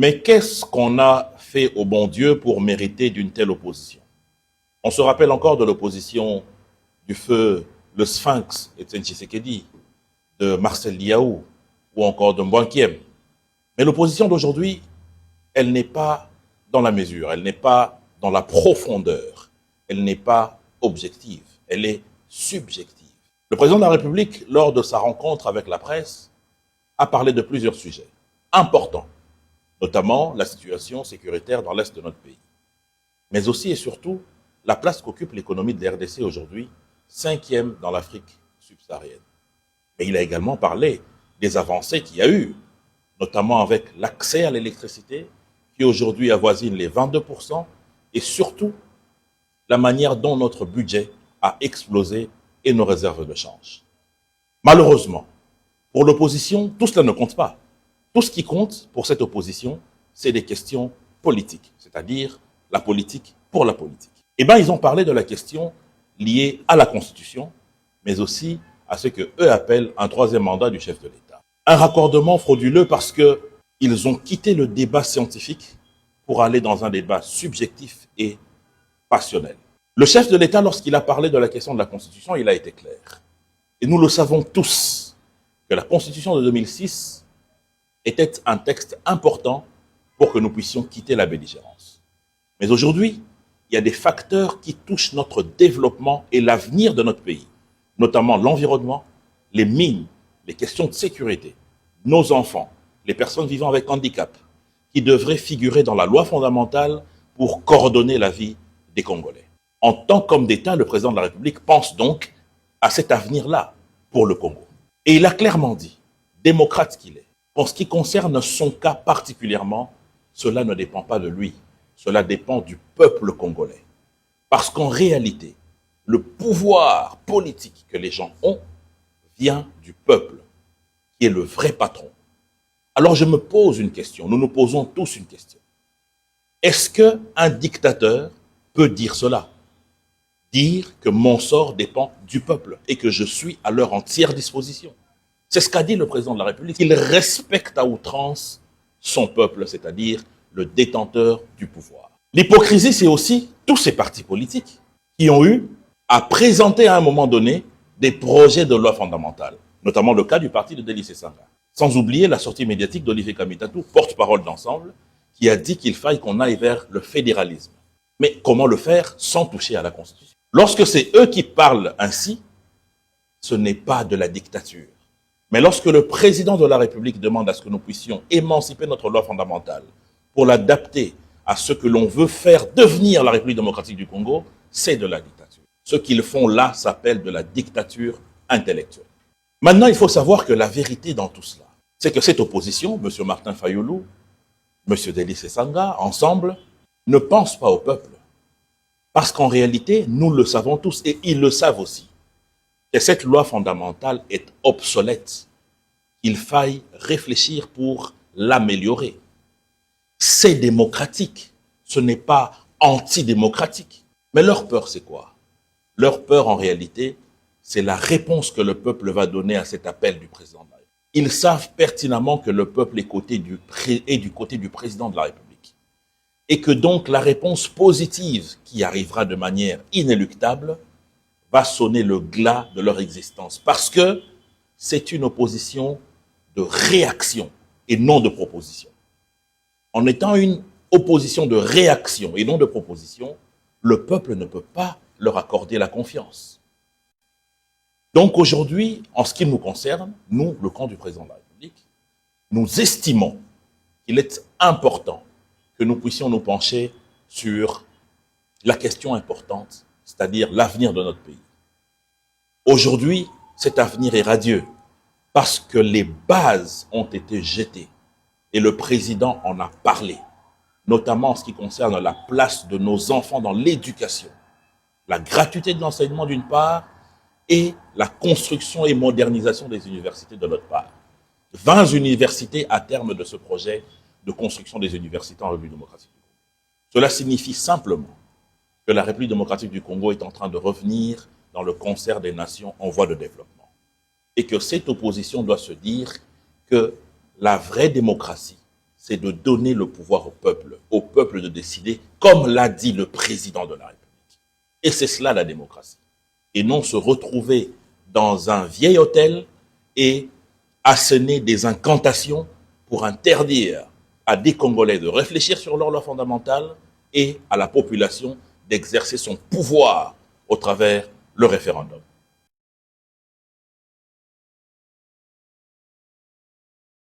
Mais qu'est-ce qu'on a fait au bon Dieu pour mériter d'une telle opposition? On se rappelle encore de l'opposition du feu le Sphinx Etienne Tshisekedi, de Marcel Liaou ou encore de Mbouankiem. Mais l'opposition d'aujourd'hui, elle n'est pas dans la mesure, elle n'est pas dans la profondeur, elle n'est pas objective, elle est subjective. Le président de la République, lors de sa rencontre avec la presse, a parlé de plusieurs sujets importants, notamment la situation sécuritaire dans l'Est de notre pays, mais aussi et surtout la place qu'occupe l'économie de la RDC aujourd'hui, 5e dans l'Afrique subsaharienne. Mais il a également parlé des avancées qu'il y a eu, notamment avec l'accès à l'électricité, qui aujourd'hui avoisine les 22%, et surtout la manière dont notre budget a explosé et nos réserves de change. Malheureusement, pour l'opposition, tout cela ne compte pas. Tout ce qui compte pour cette opposition, c'est des questions politiques, c'est-à-dire la politique pour la politique. Eh bien, ils ont parlé de la question liée à la Constitution, mais aussi à ce qu'eux appellent un troisième mandat du chef de l'État. Un raccordement frauduleux parce qu'ils ont quitté le débat scientifique pour aller dans un débat subjectif et passionnel. Le chef de l'État, lorsqu'il a parlé de la question de la Constitution, il a été clair. Et nous le savons tous, que la Constitution de 2006 était un texte important pour que nous puissions quitter la belligérance. Mais aujourd'hui, il y a des facteurs qui touchent notre développement et l'avenir de notre pays, notamment l'environnement, les mines, les questions de sécurité, nos enfants, les personnes vivant avec handicap, qui devraient figurer dans la loi fondamentale pour coordonner la vie des Congolais. En tant qu'homme d'État, le président de la République pense donc à cet avenir-là pour le Congo. Et il a clairement dit, démocrate qu'il est, en ce qui concerne son cas particulièrement, cela ne dépend pas de lui, cela dépend du peuple congolais. Parce qu'en réalité, le pouvoir politique que les gens ont vient du peuple, qui est le vrai patron. Alors je me pose une question, nous nous posons tous une question. Est-ce qu'un dictateur peut dire cela? Dire que mon sort dépend du peuple et que je suis à leur entière disposition. C'est ce qu'a dit le président de la République. Il respecte à outrance son peuple, c'est-à-dire le détenteur du pouvoir. L'hypocrisie, c'est aussi tous ces partis politiques qui ont eu à présenter à un moment donné des projets de loi fondamentale, notamment le cas du parti de Délice Sanga. Sans oublier la sortie médiatique d'Olivier Kamitatou, porte-parole d'Ensemble, qui a dit qu'il faille qu'on aille vers le fédéralisme. Mais comment le faire sans toucher à la Constitution? Lorsque c'est eux qui parlent ainsi, ce n'est pas de la dictature. Mais lorsque le président de la République demande à ce que nous puissions émanciper notre loi fondamentale pour l'adapter à ce que l'on veut faire devenir la République démocratique du Congo, c'est de la dictature. Ce qu'ils font là s'appelle de la dictature intellectuelle. Maintenant, il faut savoir que la vérité dans tout cela, c'est que cette opposition, M. Martin Fayoulou, M. Délice Sanga, ensemble, ne pensent pas au peuple. Parce qu'en réalité, nous le savons tous, et ils le savent aussi, que cette loi fondamentale est obsolète. Il faille réfléchir pour l'améliorer. C'est démocratique, ce n'est pas antidémocratique. Mais leur peur, c'est quoi? Leur peur, en réalité, c'est la réponse que le peuple va donner à cet appel du président de la République. Ils savent pertinemment que le peuple est du côté du président de la République. Et que donc la réponse positive qui arrivera de manière inéluctable va sonner le glas de leur existence. Parce que c'est une opposition de réaction et non de proposition. En étant une opposition de réaction et non de proposition, le peuple ne peut pas leur accorder la confiance. Donc aujourd'hui, en ce qui nous concerne, nous, le camp du président de la République, nous estimons qu'il est important que nous puissions nous pencher sur la question importante, c'est-à-dire l'avenir de notre pays. Aujourd'hui, cet avenir est radieux parce que les bases ont été jetées et le président en a parlé, notamment en ce qui concerne la place de nos enfants dans l'éducation, la gratuité de l'enseignement d'une part et la construction et modernisation des universités de l'autre part. 20 universités à terme de ce projet de construction des universités en République démocratique du Congo. Cela signifie simplement que la République démocratique du Congo est en train de revenir dans le concert des nations en voie de développement. Et que cette opposition doit se dire que la vraie démocratie, c'est de donner le pouvoir au peuple de décider, comme l'a dit le président de la République. Et c'est cela la démocratie. Et non se retrouver dans un vieil hôtel et asséner des incantations pour interdire à des Congolais de réfléchir sur leurs lois fondamentales et à la population d'exercer son pouvoir au travers le référendum.